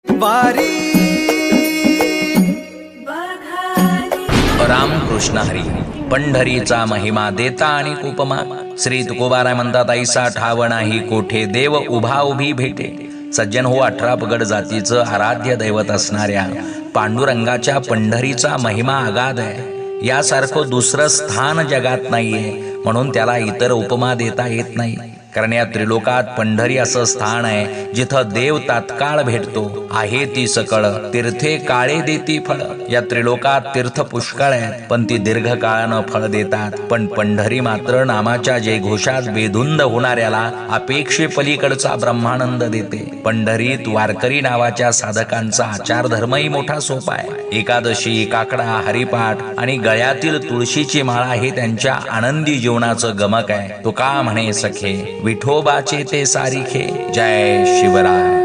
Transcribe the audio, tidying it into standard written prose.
वारी रामकृष्ण हरी. पंढरीचा महिमा देता आणि उपमा. श्री तुकोबाराय म्हणतात, ऐसा ठाव नाही कोठे देव उभा उभी भेटे. सज्जन हो, 18 पगड जातीचं आराध्य दैवत असणाऱ्या पांडुरंगाच्या पंढरीचा महिमा अगाध आहे. यासारखं दुसरं स्थान जगात नाहीये, म्हणून त्याला इतर उपमा देता येत नाही. कारण या त्रिलोकात पंढरी असं स्थान आहे जिथं देव तात्काळ भेटतो. आहे ती सकळ तीर्थे काळे देती फळ. या त्रिलोकात तीर्थ पुष्कळ आहेत, पण ती दीर्घकाळानं फळ देतात. पण पंढरी मात्र नामाच्या जयघोषात बेधुंद होणाऱ्याला अपेक्षे पलीकडचा ब्रह्मानंद देते. पंढरीत वारकरी नावाच्या साधकांचा आचार धर्मही मोठा सोपा आहे. एकादशी, काकडा, हरिपाठ आणि गळ्यातील तुळशीची माळा हे त्यांच्या आनंदी जीवनाचं गमक आहे. तो का म्हणे सखे, विठोबाचे ते सारिखे. जय शिवराय.